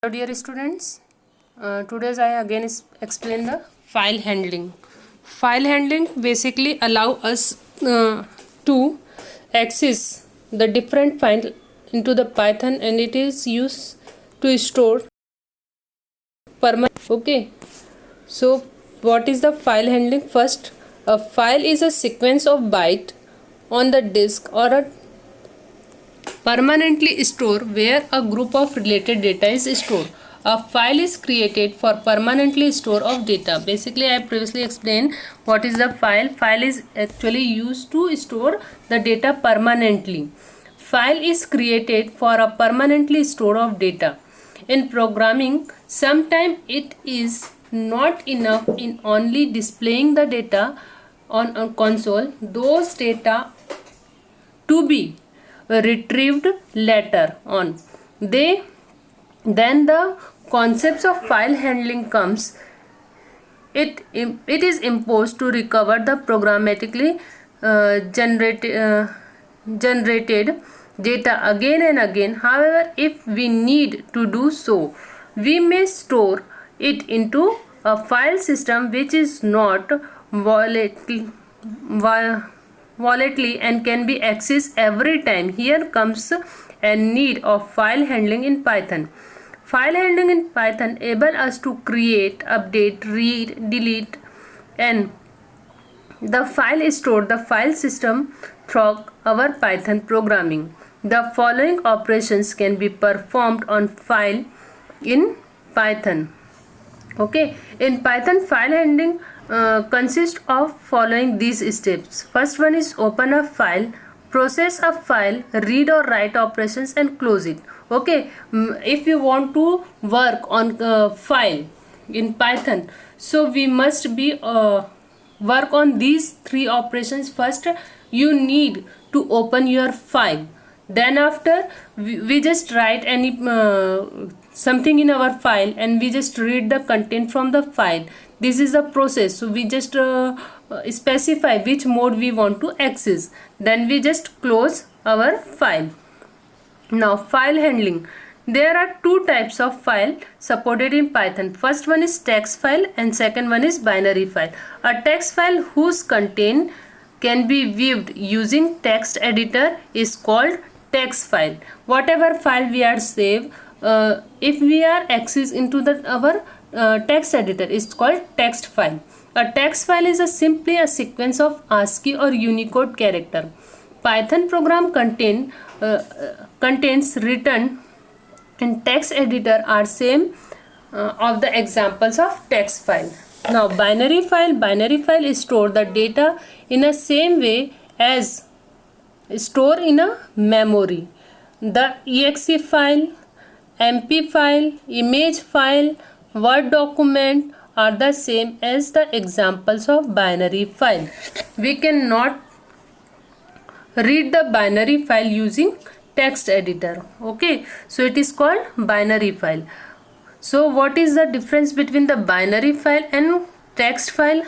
Hello dear students, today I again explain the file handling. File handling basically allow us to access the different file into the Python, and it is used to store permanent. Okay, so what is the file handling? First, a file is a sequence of byte on the disk or a permanently store where a group of related data is stored. A file is created for permanently store of data. Basically, I previously explained what is the file. File is actually used to store the data permanently. File is created for a permanently store of data. In programming, sometimes it is not enough in only displaying the data on a console. Those data to be retrieved later on. Then the concepts of file handling comes. It is imposed to recover the programmatically generated data again and again. However, if we need to do so, we may store it into a file system which is not volatile and can be accessed every time. Here comes a need of file handling in Python. File handling in Python enable us to create, update, read, delete, and the file is stored the file system through our Python programming. The following operations can be performed on file in Python. Okay, in Python, file handling consists of following these steps. First one is open a file, process a file, read or write operations, and close it. Okay, if you want to work on file in Python, so we must be work on these three operations. First, you need to open your file. Then after we just write any something in our file, and we just read the content from the file. This is the process. So we just specify which mode we want to access. Then we just close our file. Now file handling. There are two types of file supported in Python. First one is text file and second one is binary file. A text file whose content can be viewed using text editor is called text file. Whatever file we are save, if we are access into our text editor, is called text file. A text file is simply a sequence of ASCII or Unicode character. Python program contains written in text editor are same of the examples of text file. Now binary file is store the data in the same way as store in a memory. The exe file, mp file, image file, word document are the same as the examples of binary file. We cannot read the binary file using text editor. Okay, so it is called binary file. So what is the difference between the binary file and text file?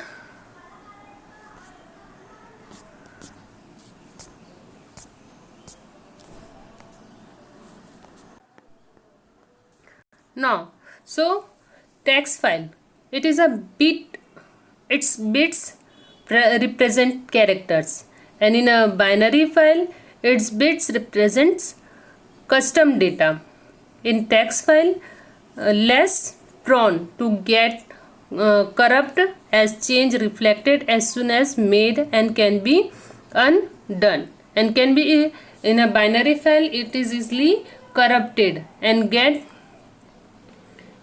Now, so text file, it is a bit, its bits represent characters, and in a binary file its bits represents custom data. In text file, less prone to get corrupt as change reflected as soon as made and can be undone, and can be in a binary file it is easily corrupted and get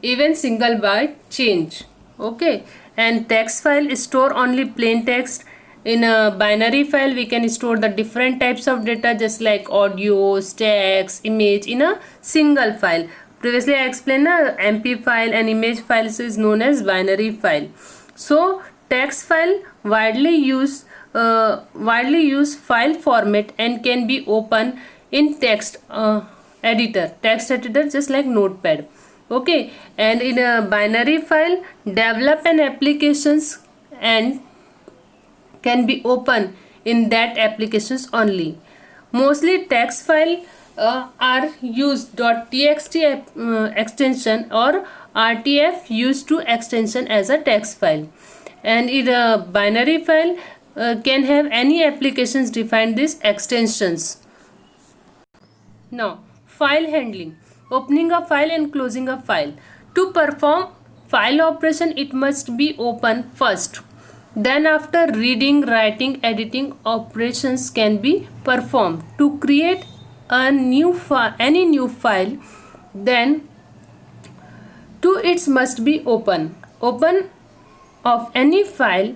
even single byte change. Okay, and text file store only plain text. In a binary file we can store the different types of data just like audio, text, image in a single file. Previously I explained mp file and image files is known as binary file. So text file widely used file format and can be opened in text editor just like Notepad. Okay, and in a binary file develop an applications and can be open in that applications only. Mostly text file are used .txt extension or RTF used to extension as a text file, and in a binary file can have any applications define these extensions. Now, file handling, opening a file and closing a file. To perform file operation, it must be open first. Then after reading, writing, editing operations can be performed. To create a new file, any new file, then to it must be open. Open of any file,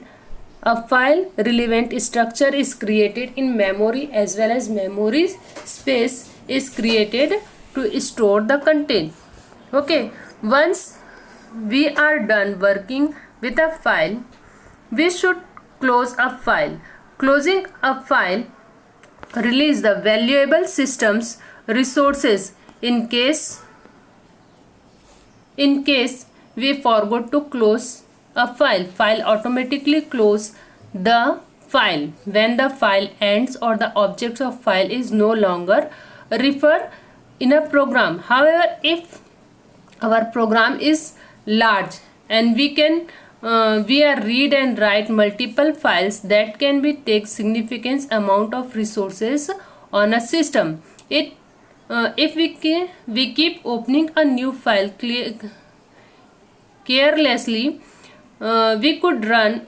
a file relevant structure is created in memory as well as memory space is created to store the content. Okay, once we are done working with a file, we should close a file. Closing a file release the valuable systems resources in case we forgot to close a file. File automatically close the file when the file ends or the objects of file is no longer refer in a program. However, if our program is large and we are read and write multiple files, that can be take significant amount of resources on a system. If we keep opening a new file carelessly, we could run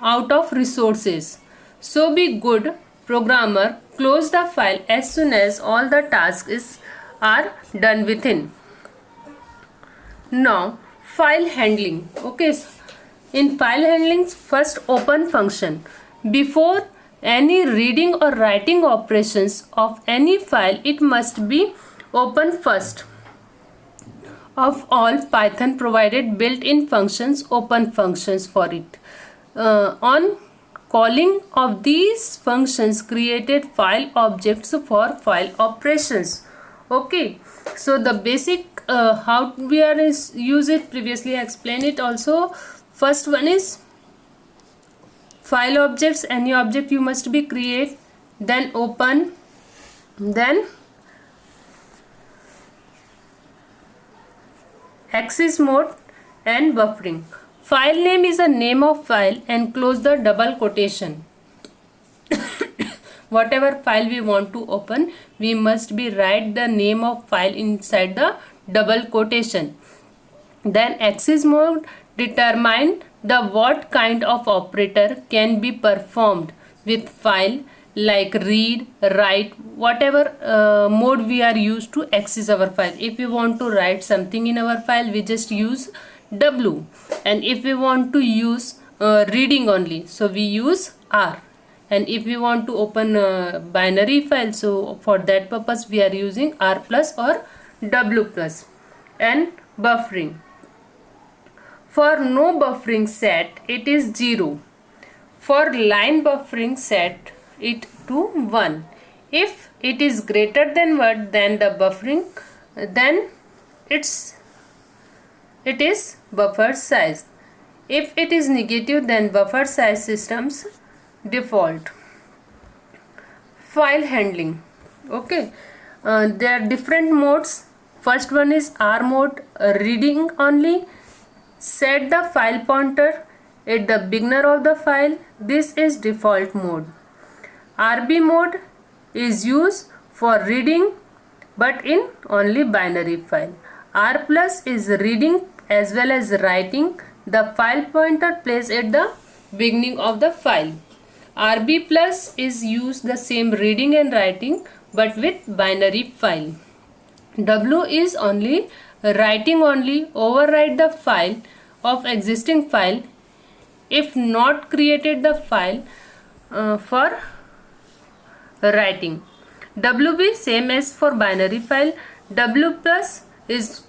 out of resources. So be good programmer, close the file as soon as all the tasks are done within. Now, file handling. Okay, in file handling, first open function. Before any reading or writing operations of any file, it must be open first. Of all Python provided built-in functions, open functions for it. On calling of these functions created file objects for file operations. Okay, so the basic how we are use it, previously I explained it also. First one is file objects, any object you must be create, then open, then access mode and buffering. File name is a name of file and close the double quotation. Whatever file we want to open, we must be write the name of file inside the double quotation. Then access mode determine the what kind of operator can be performed with file, like read, write, whatever mode we are used to access our file. If we want to write something in our file, we just use W, and if we want to use reading only, so we use R, and if we want to open a binary file, so for that purpose we are using R plus or W plus. And buffering, for no buffering set it is 0. For line buffering set it to 1. If it is greater than 1, then the buffering, then it is buffer size. If it is negative, then buffer size systems default. File handling. Okay, there are different modes. First one is R mode, reading only. Set the file pointer at the beginner of the file. This is default mode. RB mode is used for reading but in only binary file. R plus is reading as well as writing. The file pointer placed at the beginning of the file. RB plus is used the same reading and writing but with binary file. W is only writing only, overwrite the file of existing file if not created the file for writing. WB same as for binary file. W plus is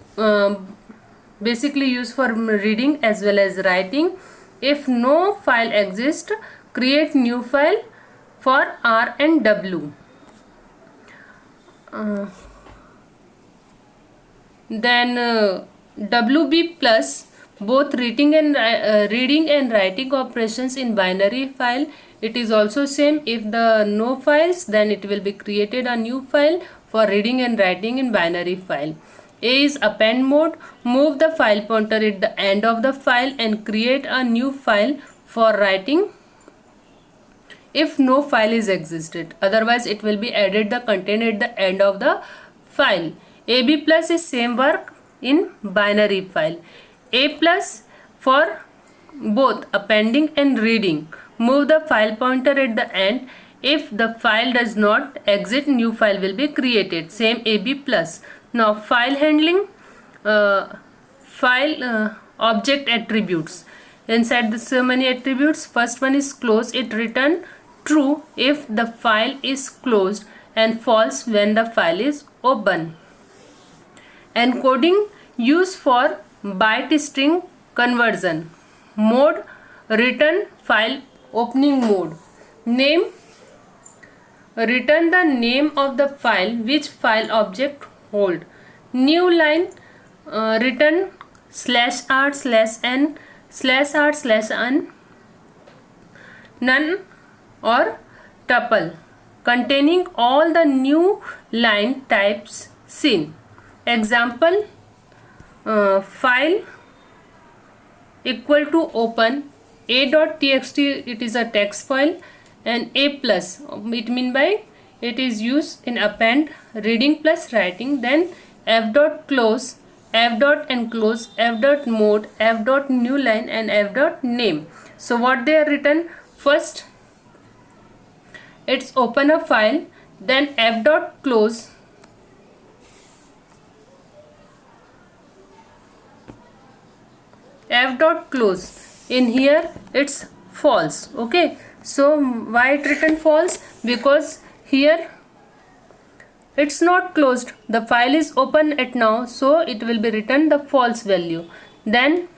basically used for reading as well as writing. If no file exists, create new file for R and W. Then WB plus, both reading and writing operations in binary file. It is also same. If the no files, then it will be created a new file for reading and writing in binary file. A is append mode. Move the file pointer at the end of the file and create a new file for writing if no file is existed. Otherwise it will be added the content at the end of the file. AB plus is same work in binary file. A plus for both appending and reading. Move the file pointer at the end. If the file does not exist, new file will be created. Same AB plus. Now file handling, object attributes. Inside the so many attributes. First one is close. It return true if the file is closed and false when the file is open. Encoding used for byte string conversion. Mode return file opening mode. Name return the name of the file which file object hold. New line return /r/n/r/n none or tuple containing all the new line types seen. Example, file equal to open a.txt, it is a text file, and a plus, it mean by it is used in append, reading plus writing. Then f.close, f.enclose, f.mode, f.newline and f.name. So what they are written? First it's open a file, then f.close, in here it's false. Okay, so why it written false? Because here it's not closed, the file is open at now, so it will be written the false value. Then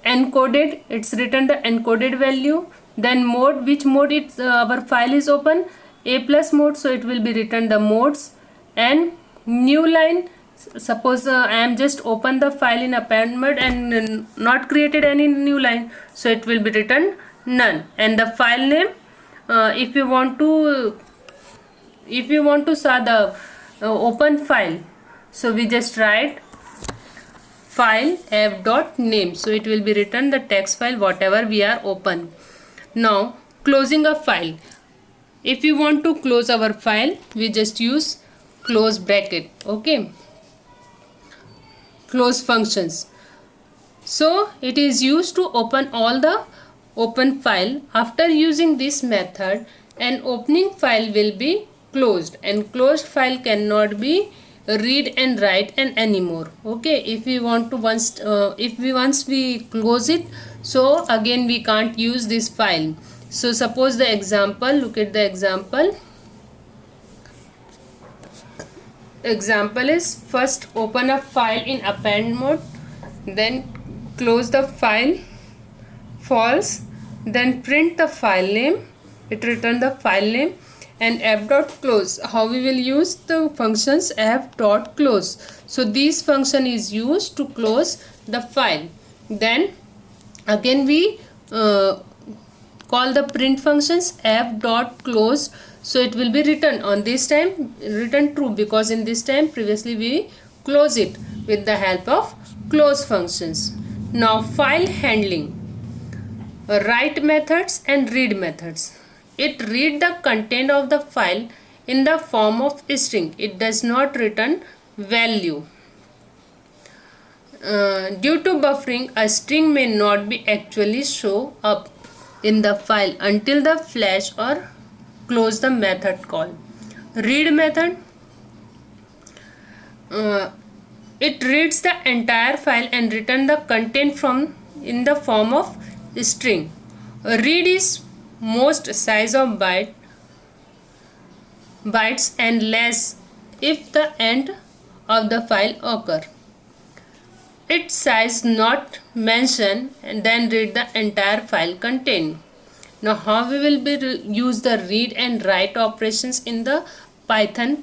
encoded, it's written the encoded value. Then mode, which mode it's our file is open, a plus mode, so it will be written the modes. And new line, suppose I am just open the file in append mode and not created any new line, so it will be written none. And the file name, if you want to saw the open file, so we just write file f.name, so it will be written the text file whatever we are open. Now closing a file, if you want to close our file, we just use close bracket. Okay, close functions. So it is used to open all the open file. After using this method, an opening file will be closed, and closed file cannot be read and write and anymore. Okay, if we want to once we close it, so again we can't use this file. So suppose the example, look at the example. Example is first open a file in append mode, then close the file, false, then print the file name, it return the file name, and f.close. How we will use the functions f.close? So this function is used to close the file. Then again we call the print functions f.close, so it will be written on this time written true, because in this time previously we close it with the help of close functions. Now file handling, write methods and read methods. It read the content of the file in the form of string. It does not return value. Due to buffering, a string may not be actually show up in the file until the flash or close the method call. Read method, it reads the entire file and return the content from in the form of string. Read is most size of bytes and less if the end of the file occur. Its size not mentioned, and then read the entire file content. Now how we will be use the read and write operations in the Python?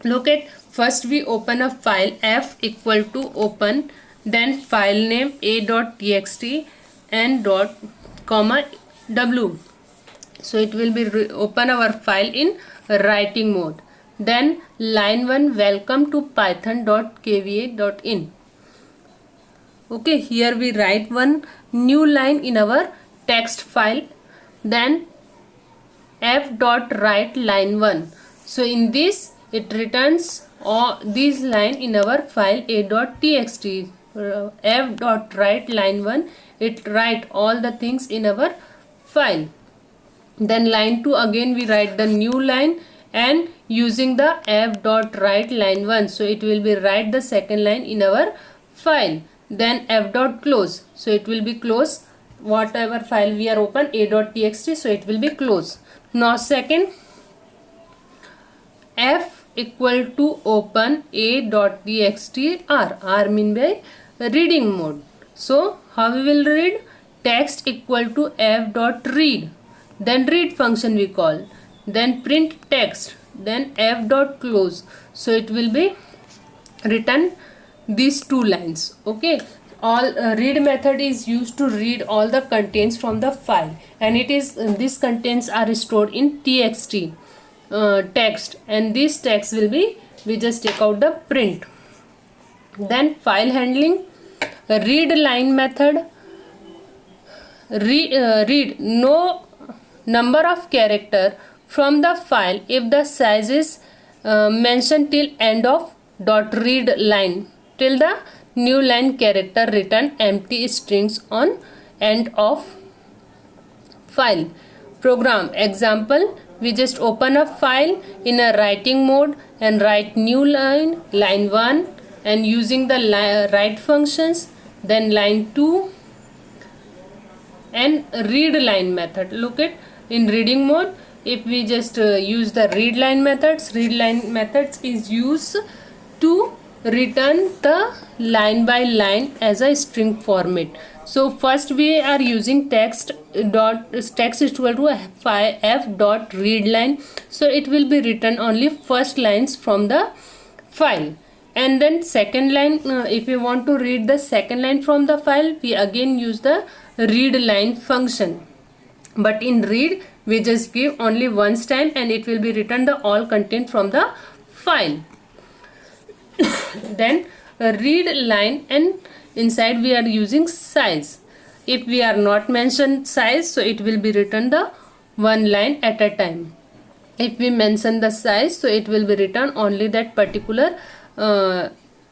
Look at, first we open a file, f equal to open, then file name a.txt and dot comma w. So it will be open our file in writing mode. Then line 1, welcome to python.kva.in. Okay, here we write one new line in our text file. Then f.write line 1. So in this it returns all these line in our file a.txt. F.write line 1, it write all the things in our file. Then line 2, again we write the new line and using the f.write line 1, so it will be write the second line in our file. Then f.close, so it will be close whatever file we are open a.txt, so it will be close. Now second, f equal to open a.txt r mean by reading mode. So how we will read? Text equal to f.read, then read function we call, then print text, then f.close, so it will be written these two lines. Okay, all read method is used to read all the contents from the file, and it is these contents are stored in txt text, and this text will be, we just take out the print. Then file handling, read line method, read no number of character from the file if the size is mentioned till end of dot read line, till the new line character return empty strings on end of file. Program example, we just open a file in a writing mode and write new line, line 1, and using the write functions, then line 2 and read line method. Look at in reading mode, if we just use the read line methods is used to return the line by line as a string format. So first we are using text is equal to f dot read line, so it will be written only first lines from the file. And then second line, if we want to read the second line from the file, we again use the read line function. But in read we just give only once time and it will be written the all content from the file. Then read line, and inside we are using size. If we are not mentioned size, so it will be written the one line at a time. If we mention the size, so it will be written only that particular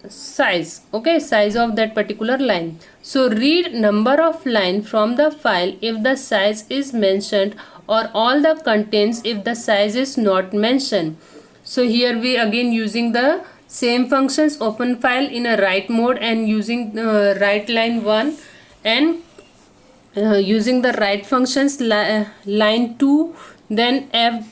size. Okay, size of that particular line. So read number of line from the file if the size is mentioned, or all the contents if the size is not mentioned. So here we again using the same functions, open file in a write mode and using write line 1, and using the write functions line 2, then f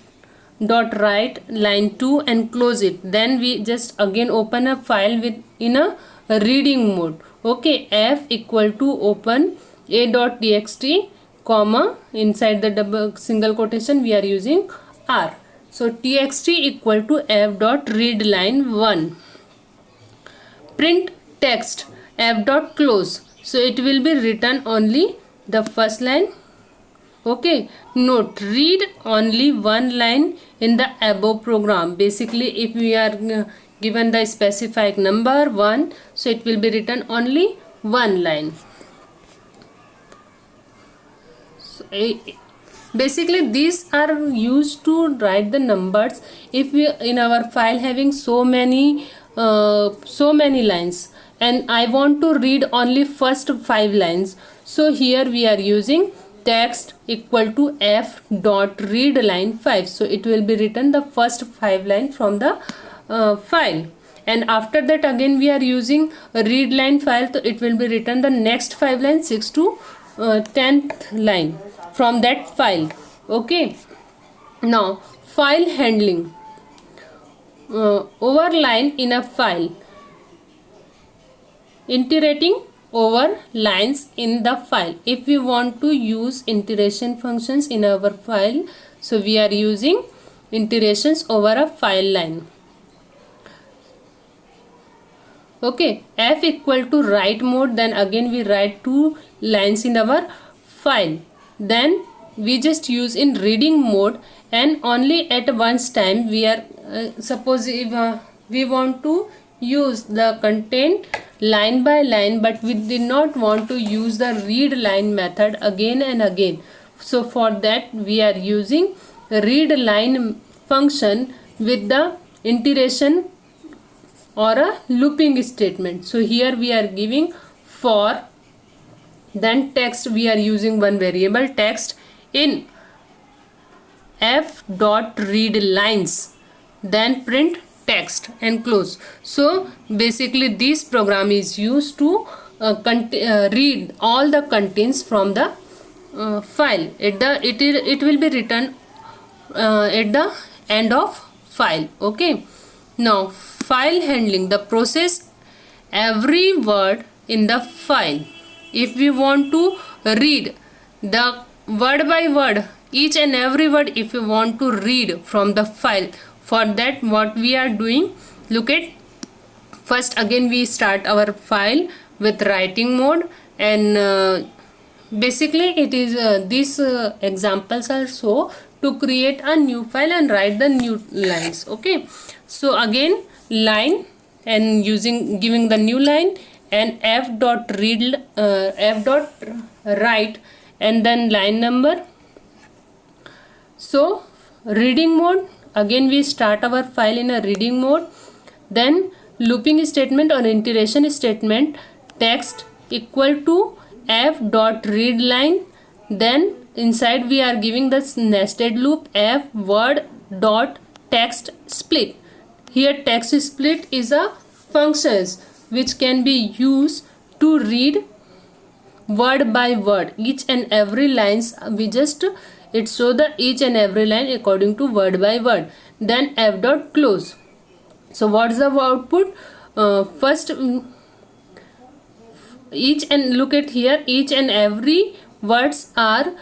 dot write line 2 and close it. Then we just again open a file with in a reading mode. Okay, f equal to open a.txt comma, inside the double single quotation we are using r. So txt equal to f dot read line 1. Print text f dot close, so it will be written only the first line. Okay, note, read only one line in the above program. Basically if we are given the specified number 1, so it will be written only one line. So, basically these are used to write the numbers if we in our file having so many lines, and I want to read only first 5 lines. So here we are using text equal to f dot read line 5, so it will be written the first 5 line from the file, and after that again we are using a read line file, so it will be written the next 5 lines 6 to 10th line from that file. Okay, now file handling, overline in a file, iterating over lines in the file. If we want to use iteration functions in our file, so we are using iterations over a file line. Okay, f equal to write mode, then again we write 2 lines in our file. Then we just use in reading mode, and only at once time we are suppose if we want to use the content line by line, but we did not want to use the read line method again and again. So for that we are using read line function with the iteration or a looping statement. So here we are giving for, then text, we are using one variable text in f dot read lines, then print text and close. So basically this program is used to read all the contents from the file. It will be written at the end of file. Okay, now file handling, the process every word in the file. If we want to read the word by word, each and every word, if you want to read from the file, for that what we are doing, look at, first again we start our file with writing mode, and basically it is these examples are so to create a new file and write the new lines. Okay, so again line, and giving the new line, and f dot write, and then line number. So reading mode, again we start our file in a reading mode, then looping statement or iteration statement, text equal to f dot read line, then inside we are giving this nested loop f word dot text split. Here text split is a functions which can be used to read word by word, each and every lines. We just it show the each and every line according to word by word. Then f dot close. So what's the output? First each and look at here, each and every words are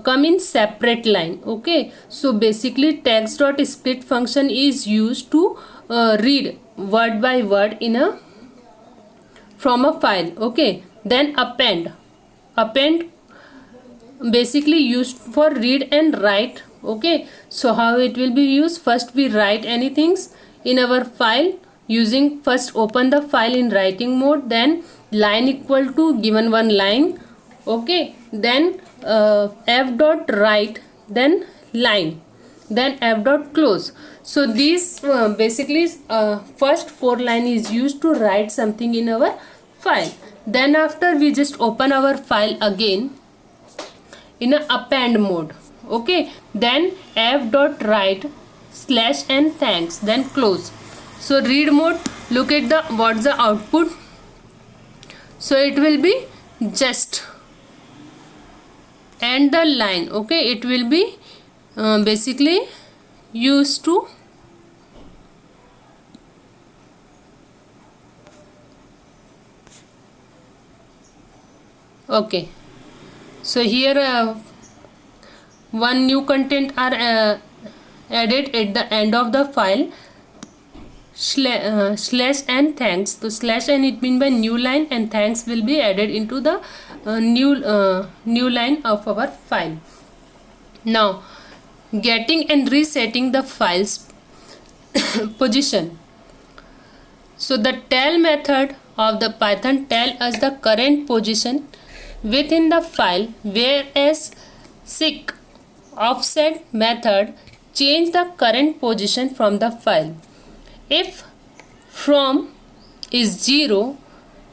come in separate line. Okay, so basically text dot split function is used to read word by word in a from a file. Okay, then append basically used for read and write. Okay, so how it will be used? First we write anything in our file using, first open the file in writing mode, then line equal to given one line. Okay, then f dot write, then line, then f dot close. So these basically first 4 line is used to write something in our file. Then after we just open our file again in a append mode. Okay, then f dot write slash and thanks, then close. So read mode, look at the what's the output. So it will be just end the line. Okay, it will be basically used to okay. So here one new content are added at the end of the file, slash and thanks. So slash and it means by new line, and thanks will be added into the new line of our file. Now getting and resetting the file's position. So the tell method of the Python tell us the current position within the file, whereas seek offset method change the current position from the file. If from is 0,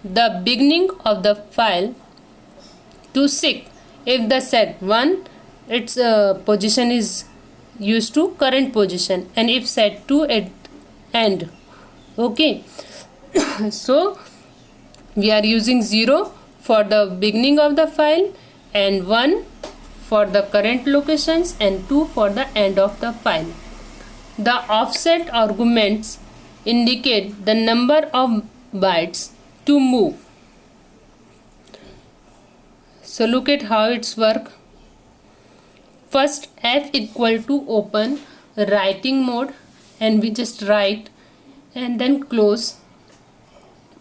the beginning of the file, to seek, if the set 1, its position is used to current position, and if set 2 at end. Okay, so we are using 0 for the beginning of the file, and 1 for the current locations, and 2 for the end of the file. The offset arguments indicate the number of bytes to move. So look at how it's work. First f equal to open writing mode, and we just write and then close,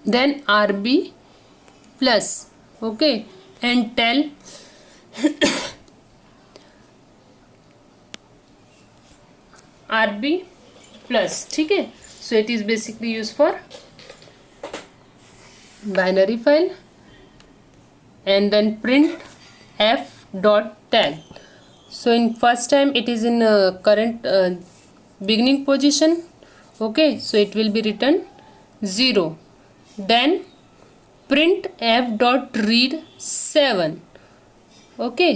then rb plus, okay, and tell rb plus, ठीक है. So it is basically use for binary file. And then print f dot tag. So in first time it is in current beginning position. Okay, so it will be written 0. Then print f dot read 7. Okay,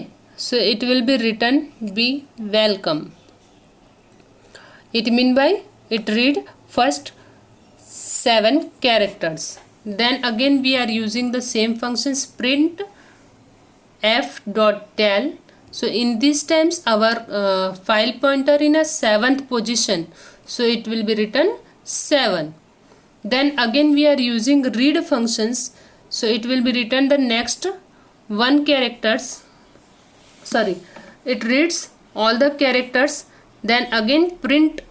so it will be written be welcome. It mean by it read first 7 characters. Then again we are using the same functions, print f dot tell. So in these times our file pointer in a 7th position, so it will be written 7. Then again we are using read functions, so it will be written the next 1 characters, sorry, it reads all the characters. Then again print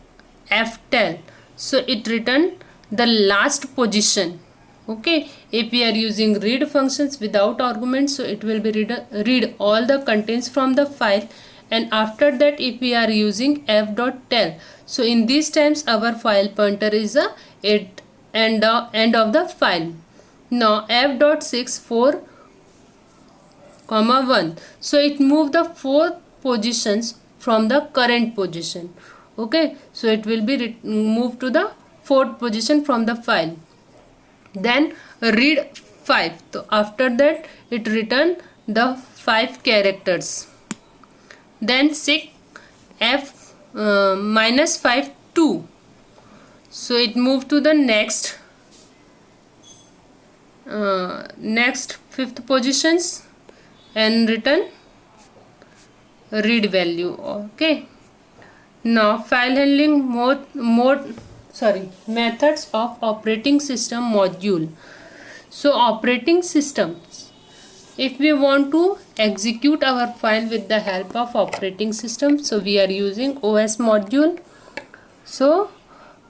f tell, so it return the last position. Okay, if we are using read functions without arguments, so it will be read all the contents from the file. And after that if we are using f dot tell, so in these times our file pointer is a end of the file. Now f dot 6 4 comma 1, so it move the 4 positions from the current position. Okay, so it will be moved to the 4th position from the file. Then read 5, so after that it return the 5 characters. Then 6 f minus 5 2, so it move to the next 5th positions and return read value. Okay, now file handling methods of operating system module. So operating systems, if we want to execute our file with the help of operating system, so we are using OS module. So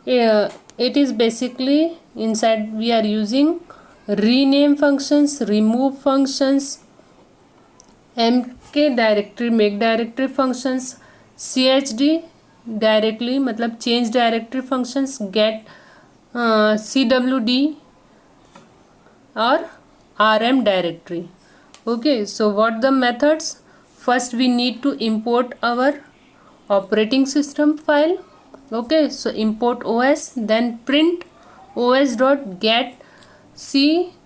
it is basically inside we are using rename functions, remove functions, mk directory make directory functions, chd directly मतलब change directory functions, get cwd और rm directory. Okay, so what the methods? First we need to import our operating system file. Okay, so import os, then print os dot get cwd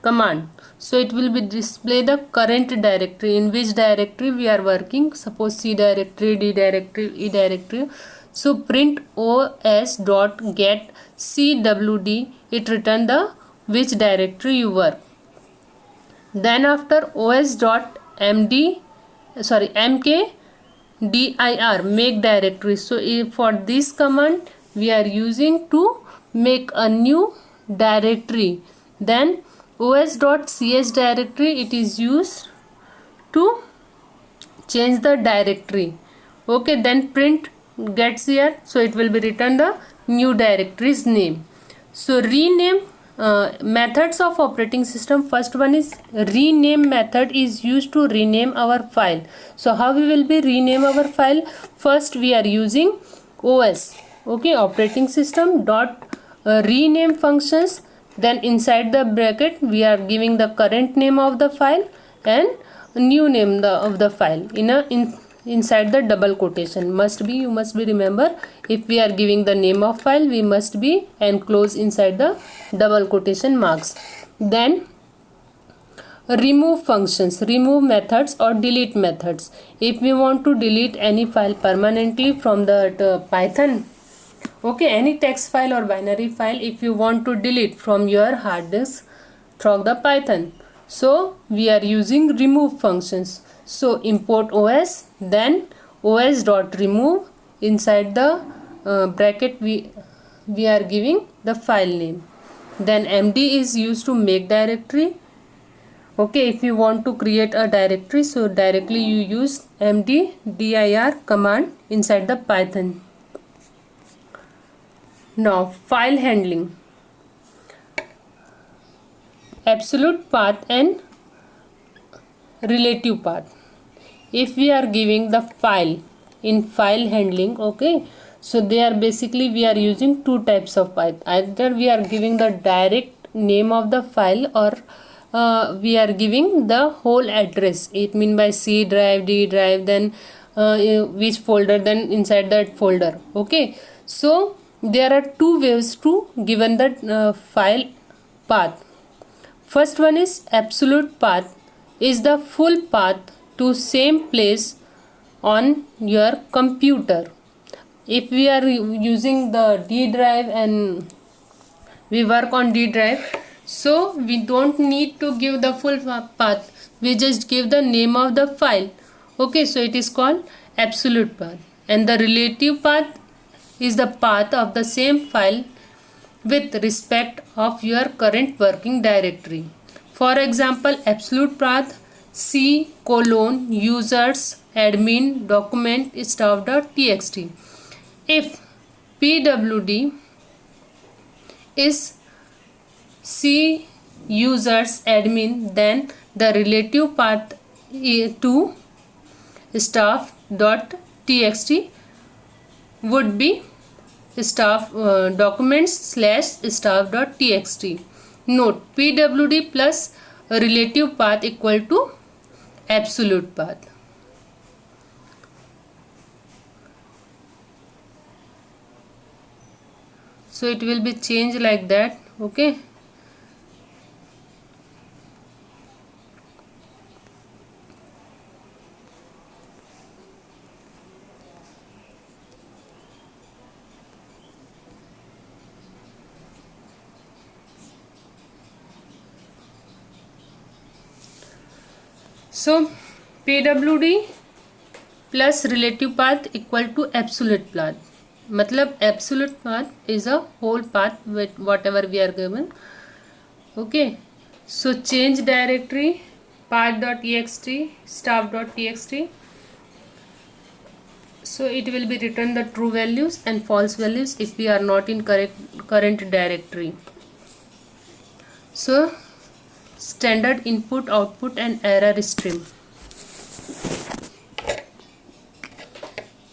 command. So it will be display the current directory in which directory we are working, suppose c directory, d directory, e directory. So print os dot get cwd, it return the which directory you work. Then after os dot mk dir make directory. So for this command we are using to make a new directory. Then os.ch directory, it is used to change the directory. Okay, then print gets here, so it will be written the new directory's name. So rename methods of operating system. First one is rename method is used to rename our file. So how we will be rename our file? First we are using os, okay, operating system dot rename functions. Then inside the bracket we are giving the current name of the file and new name of the file inside the double quotation. You must be remember, if we are giving the name of file, we must be enclose inside the double quotation marks. Then remove functions, remove methods or delete methods. If we want to delete any file permanently from the Python, okay, any text file or binary file, if you want to delete from your hard disk through the Python, so we are using remove functions. So import os, then os dot remove, inside the bracket we are giving the file name. Then md is used to make directory. Okay, if you want to create a directory, so directly you use md dir command inside the Python. Now file handling, absolute path and relative path. If we are giving the file in file handling. Okay, so they are basically we are using two types of path. Either we are giving the direct name of the file, or we are giving the whole address. It mean by C drive, D drive, then which folder, then inside that folder. Okay, so there are two ways to given the file path. First one is absolute path, is the full path to same place on your computer. If we are using the D drive and we work on D drive, so we don't need to give the full path, we just give the name of the file. Okay, so it is called absolute path. And the relative path is the path of the same file with respect of your current working directory. For example, absolute path C: users admin document stuff.txt. If pwd is C users admin, then the relative path to stuff.txt would be staff documents slash staff.txt. Note, pwd plus relative path equal to absolute path. So it will be changed like that. Okay, so pwd plus relative path equal to absolute path. मतलब absolute path is a whole path with whatever we are given. Okay, so change directory path.txt staff.txt. So it will be written the true values and false values if we are not in current directory. So standard input, output and error stream.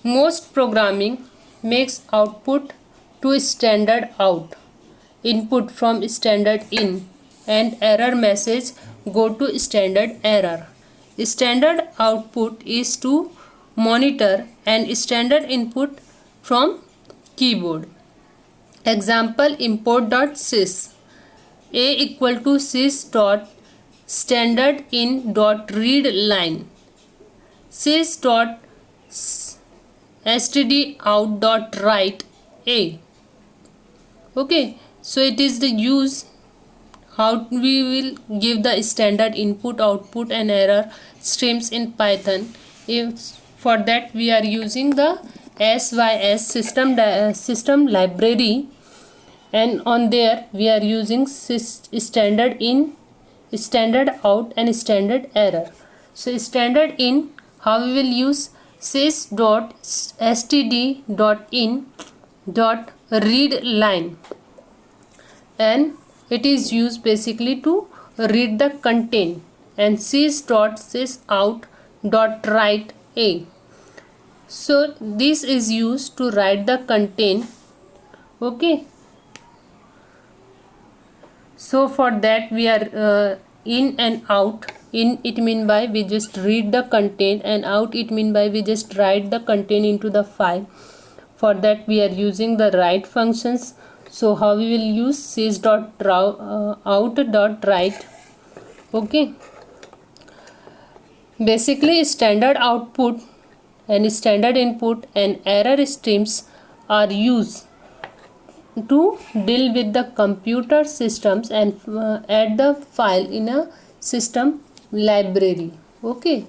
Most programming makes output to standard out, input from standard in, and error message go to standard error. Standard output is to monitor and standard input from keyboard. Example, import.sys a equal to sys dot standard in dot read line, sys dot std out dot write a. Okay, so it is the use how we will give the standard input, output and error streams in Python. If for that we are using the sys system library, and on there we are using standard in, standard out and standard error. So standard in, how we will use sys dot std dot in dot read line, and it is used basically to read the content, and sys dot sys out dot write a. So this is used to write the content. Okay, so for that we are in and out. In it mean by we just read the content, and out it mean by we just write the content into the file. For that we are using the write functions. So how we will use sys dot out dot write. Okay, basically standard output and standard input and error streams are used to deal with the computer systems and add the file in a system library. Okay,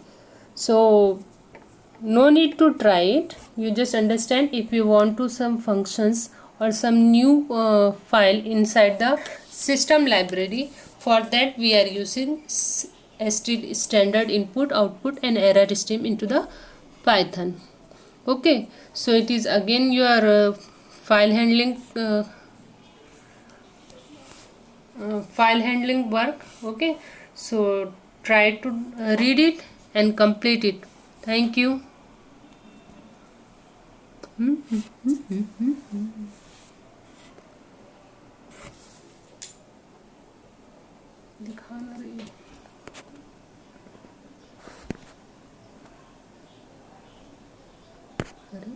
so no need to try it, you just understand. If you want to some functions or some new file inside the system library, for that we are using standard input, output and error stream into the Python. Okay, so it is again your file handling work. Okay, so try to read it and complete it. Thank you. दिखा ना रही है। अरे